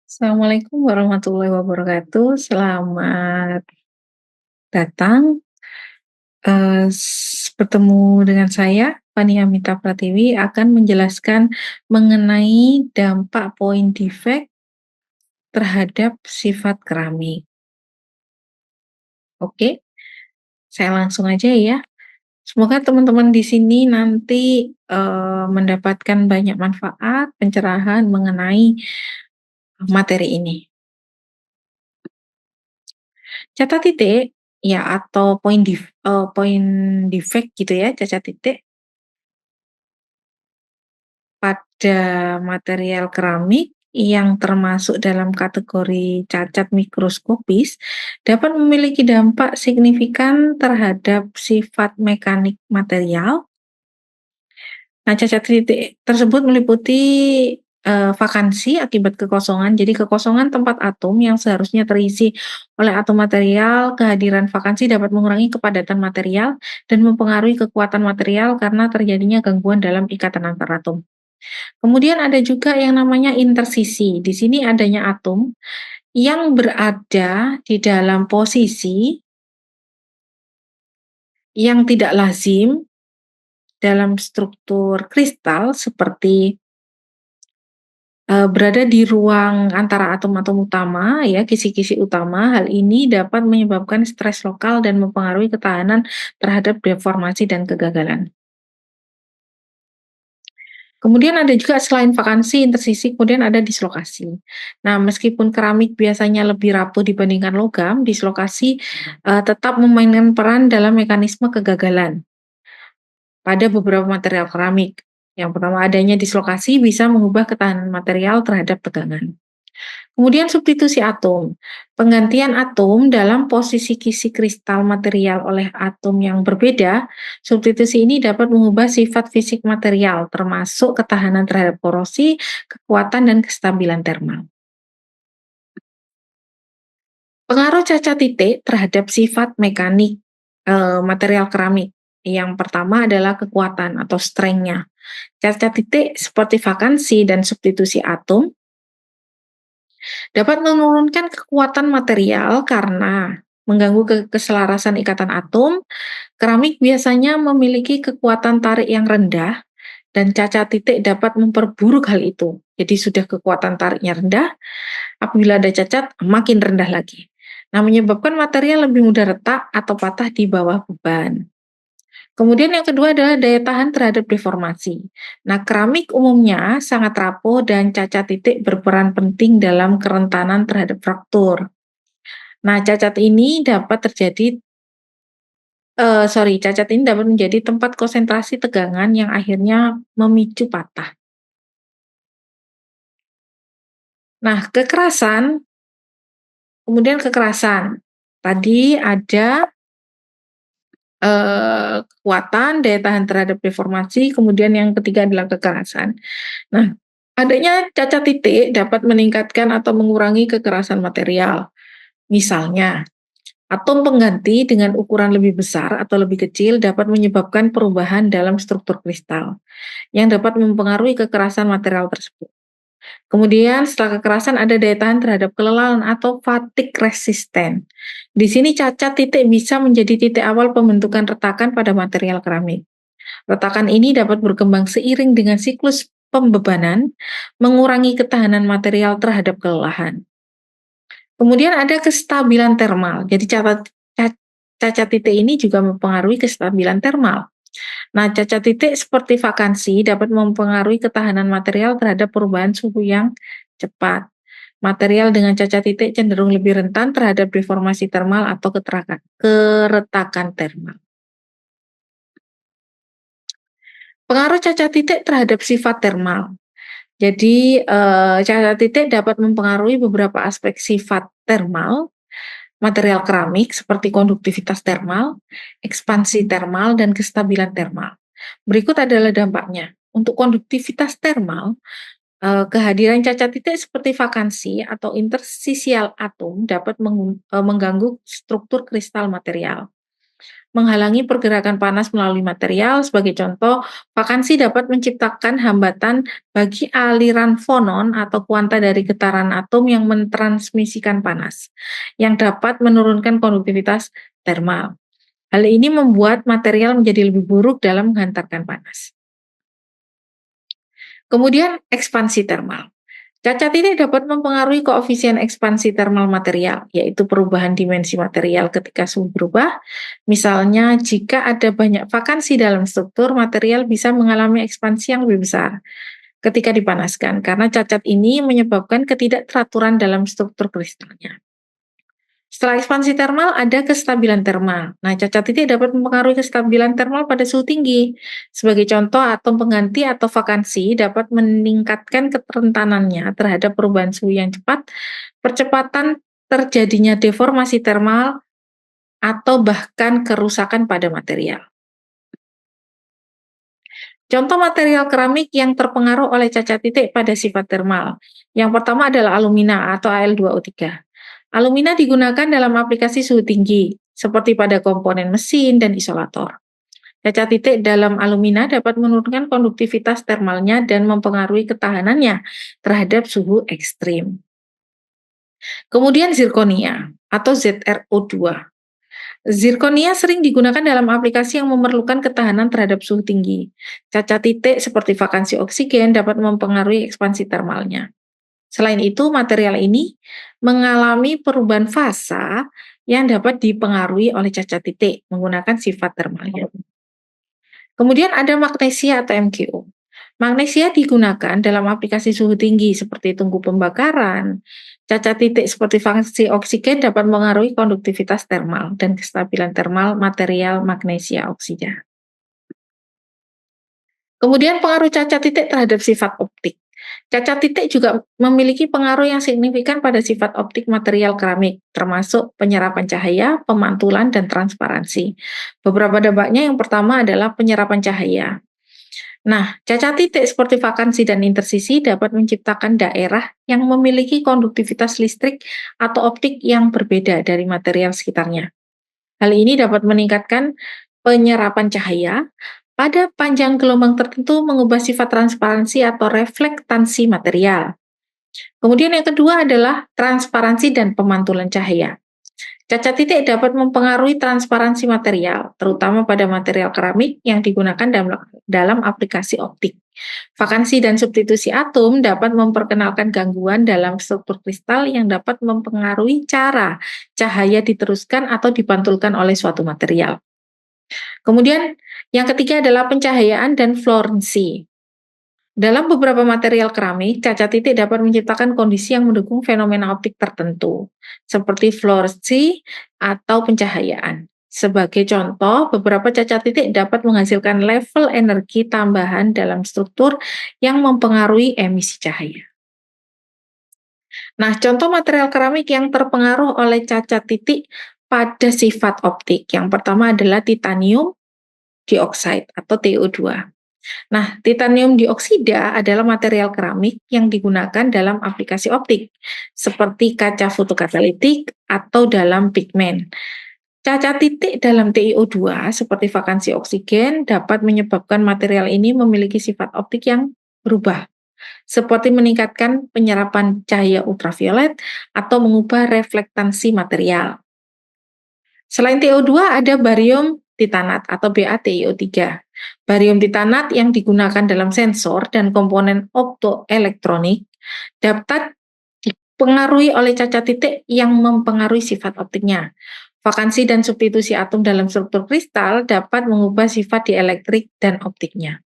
Assalamualaikum warahmatullahi wabarakatuh. Selamat datang, bertemu dengan saya, Fani Amita Pratiwi akan menjelaskan mengenai dampak point defect terhadap sifat keramik. Oke, saya langsung aja ya. Semoga teman-teman di sini nanti, mendapatkan banyak manfaat, pencerahan mengenai materi ini. Cacat titik, ya atau point defect gitu ya, cacat titik pada material keramik yang termasuk dalam kategori cacat mikroskopis dapat memiliki dampak signifikan terhadap sifat mekanik material. Nah, cacat titik tersebut meliputi, vakansi akibat kekosongan. Jadi kekosongan tempat atom yang seharusnya terisi oleh atom material, kehadiran vakansi dapat mengurangi kepadatan material dan mempengaruhi kekuatan material karena terjadinya gangguan dalam ikatan antar atom. Kemudian ada juga yang namanya intersisi. Di sini adanya atom yang berada di dalam posisi yang tidak lazim dalam struktur kristal seperti berada di ruang antara atom-atom utama ya, kisi-kisi utama. Hal ini dapat menyebabkan stres lokal dan mempengaruhi ketahanan terhadap deformasi dan kegagalan. Kemudian ada juga selain vakansi, intersisi, kemudian ada dislokasi. Nah, meskipun keramik biasanya lebih rapuh dibandingkan logam, dislokasi, tetap memainkan peran dalam mekanisme kegagalan pada beberapa material keramik. Yang pertama, adanya dislokasi bisa mengubah ketahanan material terhadap tegangan. Kemudian substitusi atom. Penggantian atom dalam posisi kisi kristal material oleh atom yang berbeda, substitusi ini dapat mengubah sifat fisik material, termasuk ketahanan terhadap korosi, kekuatan, dan kestabilan termal. Pengaruh cacat titik terhadap sifat mekanik material keramik. Yang pertama adalah kekuatan atau strength-nya. Cacat titik seperti vakansi dan substitusi atom dapat menurunkan kekuatan material karena mengganggu keselarasan ikatan atom. Keramik biasanya memiliki kekuatan tarik yang rendah dan cacat titik dapat memperburuk hal itu. Jadi sudah kekuatan tariknya rendah, apabila ada cacat makin rendah lagi. Nah, menyebabkan material lebih mudah retak atau patah di bawah beban. Kemudian yang kedua adalah daya tahan terhadap deformasi. Nah, keramik umumnya sangat rapuh dan cacat titik berperan penting dalam kerentanan terhadap fraktur. Nah, cacat ini dapat menjadi tempat konsentrasi tegangan yang akhirnya memicu patah. Nah, kekerasan. Tadi ada kekuatan, daya tahan terhadap deformasi, kemudian yang ketiga adalah kekerasan. Nah, adanya cacat titik dapat meningkatkan atau mengurangi kekerasan material. Misalnya, atom pengganti dengan ukuran lebih besar atau lebih kecil dapat menyebabkan perubahan dalam struktur kristal yang dapat mempengaruhi kekerasan material tersebut. Kemudian setelah kekerasan ada daya tahan terhadap kelelahan atau fatigue resisten. Di sini cacat titik bisa menjadi titik awal pembentukan retakan pada material keramik. Retakan ini dapat berkembang seiring dengan siklus pembebanan, mengurangi ketahanan material terhadap kelelahan. Kemudian ada kestabilan termal. Jadi cacat titik ini juga mempengaruhi kestabilan termal. Nah, cacat titik seperti vakansi dapat mempengaruhi ketahanan material terhadap perubahan suhu yang cepat. Material dengan cacat titik cenderung lebih rentan terhadap deformasi termal atau keretakan termal. Pengaruh cacat titik terhadap sifat termal. Jadi, cacat titik dapat mempengaruhi beberapa aspek sifat termal material keramik seperti konduktivitas termal, ekspansi termal, dan kestabilan termal. Berikut adalah dampaknya. Untuk konduktivitas termal, kehadiran cacat titik seperti vakansi atau intersisial atom dapat mengganggu struktur kristal material. menghalangi pergerakan panas melalui material. Sebagai contoh, vakansi dapat menciptakan hambatan bagi aliran fonon atau kuanta dari getaran atom yang mentransmisikan panas, yang dapat menurunkan konduktivitas termal. Hal ini membuat material menjadi lebih buruk dalam menghantarkan panas. Kemudian ekspansi termal. Cacat ini dapat mempengaruhi koefisien ekspansi termal material, yaitu perubahan dimensi material ketika suhu berubah. Misalnya, jika ada banyak vakansi dalam struktur, material bisa mengalami ekspansi yang lebih besar ketika dipanaskan, karena cacat ini menyebabkan ketidakteraturan dalam struktur kristalnya. Setelah ekspansi termal, ada kestabilan termal. Nah, cacat titik dapat mempengaruhi kestabilan termal pada suhu tinggi. Sebagai contoh, atom pengganti atau vakansi dapat meningkatkan kerentanannya terhadap perubahan suhu yang cepat, percepatan terjadinya deformasi termal, atau bahkan kerusakan pada material. Contoh material keramik yang terpengaruh oleh cacat titik pada sifat termal. Yang pertama adalah alumina atau Al2O3. Alumina digunakan dalam aplikasi suhu tinggi, seperti pada komponen mesin dan isolator. Cacat titik dalam alumina dapat menurunkan konduktivitas termalnya dan mempengaruhi ketahanannya terhadap suhu ekstrim. Kemudian zirkonia atau ZrO2. Zirkonia sering digunakan dalam aplikasi yang memerlukan ketahanan terhadap suhu tinggi. Cacat titik seperti vakansi oksigen dapat mempengaruhi ekspansi termalnya. Selain itu, material ini mengalami perubahan fasa yang dapat dipengaruhi oleh cacat titik menggunakan sifat termalnya. Kemudian ada magnesia atau MgO. Magnesia digunakan dalam aplikasi suhu tinggi seperti tungku pembakaran. Cacat titik seperti vakansi oksigen dapat mengaruhi konduktivitas termal dan kestabilan termal material magnesia oksida. Kemudian pengaruh cacat titik terhadap sifat optik. Cacat titik juga memiliki pengaruh yang signifikan pada sifat optik material keramik, termasuk penyerapan cahaya, pemantulan, dan transparansi. Beberapa dampaknya yang pertama adalah penyerapan cahaya. Nah, cacat titik seperti vakansi dan intersisi dapat menciptakan daerah yang memiliki konduktivitas listrik atau optik yang berbeda dari material sekitarnya. Hal ini dapat meningkatkan penyerapan cahaya pada panjang gelombang tertentu, mengubah sifat transparansi atau reflektansi material. Kemudian yang kedua adalah transparansi dan pemantulan cahaya. Cacat titik dapat mempengaruhi transparansi material, terutama pada material keramik yang digunakan dalam aplikasi optik. Vakansi dan substitusi atom dapat memperkenalkan gangguan dalam struktur kristal yang dapat mempengaruhi cara cahaya diteruskan atau dipantulkan oleh suatu material. Kemudian yang ketiga adalah pencahayaan dan fluoresensi. Dalam beberapa material keramik, cacat titik dapat menciptakan kondisi yang mendukung fenomena optik tertentu, seperti fluoresensi atau pencahayaan. Sebagai contoh, beberapa cacat titik dapat menghasilkan level energi tambahan dalam struktur yang mempengaruhi emisi cahaya. Nah, contoh material keramik yang terpengaruh oleh cacat titik pada sifat optik. Yang pertama adalah titanium dioksida atau TiO2. Nah, titanium dioksida adalah material keramik yang digunakan dalam aplikasi optik, seperti kaca fotokatalitik atau dalam pigmen. Cacat titik dalam TiO2 seperti vakansi oksigen dapat menyebabkan material ini memiliki sifat optik yang berubah, seperti meningkatkan penyerapan cahaya ultraviolet atau mengubah reflektansi material. Selain TiO2 ada barium titanat atau BaTiO3. Barium titanat yang digunakan dalam sensor dan komponen optoelektronik dapat dipengaruhi oleh cacat titik yang mempengaruhi sifat optiknya. Vakansi dan substitusi atom dalam struktur kristal dapat mengubah sifat dielektrik dan optiknya.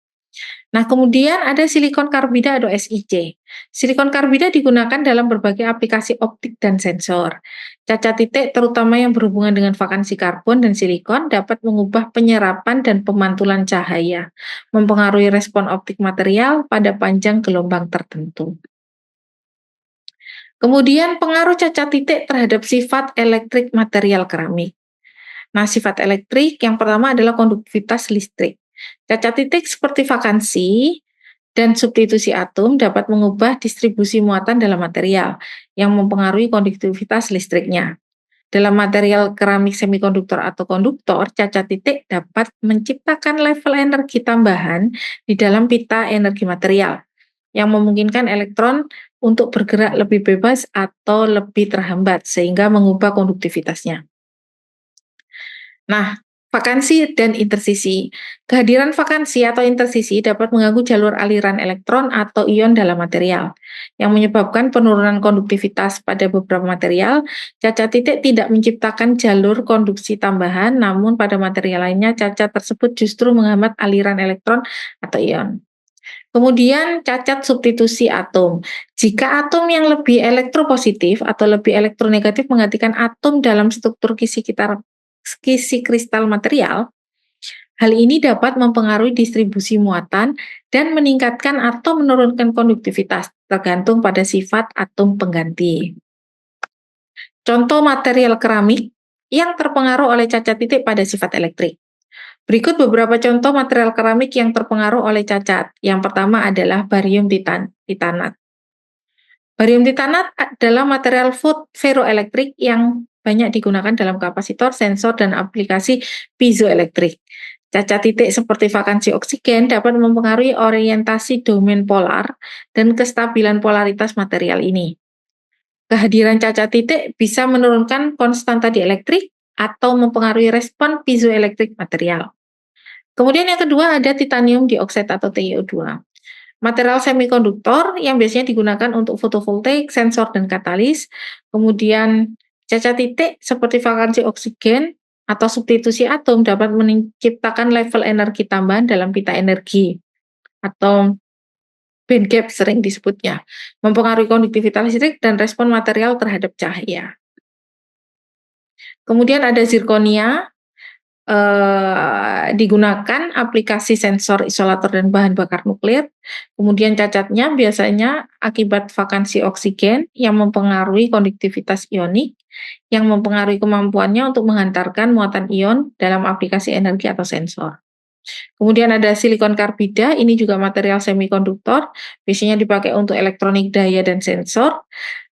Nah, kemudian ada silikon karbida atau SiC. Silikon karbida digunakan dalam berbagai aplikasi optik dan sensor. Cacat titik, terutama yang berhubungan dengan vakansi karbon dan silikon, dapat mengubah penyerapan dan pemantulan cahaya, mempengaruhi respon optik material pada panjang gelombang tertentu. Kemudian pengaruh cacat titik terhadap sifat elektrik material keramik. Nah, sifat elektrik yang pertama adalah konduktivitas listrik. Cacat titik seperti vakansi dan substitusi atom dapat mengubah distribusi muatan dalam material yang mempengaruhi konduktivitas listriknya. Dalam material keramik semikonduktor atau konduktor, cacat titik dapat menciptakan level energi tambahan di dalam pita energi material yang memungkinkan elektron untuk bergerak lebih bebas atau lebih terhambat sehingga mengubah konduktivitasnya. Nah, vakansi dan intersisi. Kehadiran vakansi atau intersisi dapat mengganggu jalur aliran elektron atau ion dalam material, yang menyebabkan penurunan konduktivitas pada beberapa material. Cacat titik tidak menciptakan jalur konduksi tambahan, namun pada material lainnya cacat tersebut justru menghambat aliran elektron atau ion. Kemudian cacat substitusi atom. Jika atom yang lebih elektropositif atau lebih elektronegatif menggantikan atom dalam struktur kisi kristal material, hal ini dapat mempengaruhi distribusi muatan dan meningkatkan atau menurunkan konduktivitas, tergantung pada sifat atom pengganti. Contoh material keramik yang terpengaruh oleh cacat titik pada sifat elektrik. Berikut beberapa contoh material keramik yang terpengaruh oleh cacat. Yang pertama adalah barium titanat. Barium titanat adalah material ferroelektrik yang banyak digunakan dalam kapasitor, sensor, dan aplikasi piezoelektrik. Cacat titik seperti vakansi oksigen dapat mempengaruhi orientasi domain polar dan kestabilan polaritas material ini. Kehadiran cacat titik bisa menurunkan konstanta dielektrik atau mempengaruhi respon piezoelektrik material. Kemudian yang kedua ada titanium dioksida atau TiO2. Material semikonduktor yang biasanya digunakan untuk fotovoltaik, sensor, dan katalis. Kemudian cacat titik seperti vakansi oksigen atau substitusi atom dapat menciptakan level energi tambahan dalam pita energi atau band gap sering disebutnya, mempengaruhi konduktivitas listrik dan respon material terhadap cahaya. Kemudian ada zirkonia, digunakan aplikasi sensor isolator dan bahan bakar nuklir. Kemudian cacatnya biasanya akibat vakansi oksigen yang mempengaruhi konduktivitas ionik, yang mempengaruhi kemampuannya untuk menghantarkan muatan ion dalam aplikasi energi atau sensor. Kemudian ada silikon karbida, ini juga material semikonduktor, biasanya dipakai untuk elektronik daya dan sensor.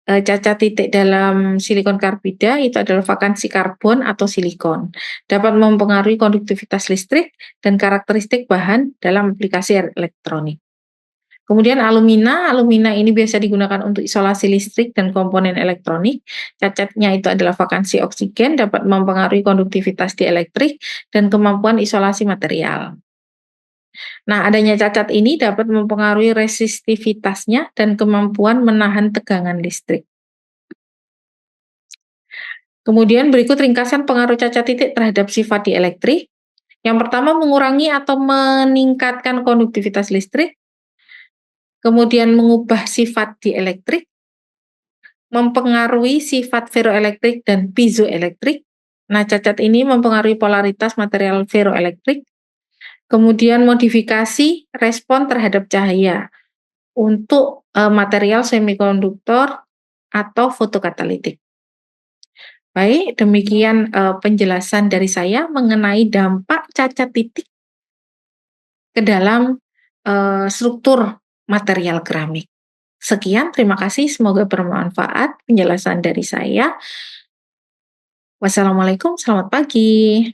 Cacat titik dalam silikon karbida itu adalah vakansi karbon atau silikon. Dapat mempengaruhi konduktivitas listrik dan karakteristik bahan dalam aplikasi elektronik. Kemudian alumina ini biasa digunakan untuk isolasi listrik dan komponen elektronik. Cacatnya itu adalah vakansi oksigen, dapat mempengaruhi konduktivitas dielektrik dan kemampuan isolasi material. Nah, adanya cacat ini dapat mempengaruhi resistivitasnya dan kemampuan menahan tegangan listrik. Kemudian berikut ringkasan pengaruh cacat titik terhadap sifat dielektrik. Yang pertama, mengurangi atau meningkatkan konduktivitas listrik. Kemudian mengubah sifat dielektrik, mempengaruhi sifat ferroelektrik dan piezoelektrik. Nah, cacat ini mempengaruhi polaritas material ferroelektrik. Kemudian modifikasi respon terhadap cahaya untuk material semikonduktor atau fotokatalitik. Baik, demikian penjelasan dari saya mengenai dampak cacat titik ke dalam struktur material keramik. Sekian, terima kasih. Semoga bermanfaat penjelasan dari saya. Wassalamualaikum, selamat pagi.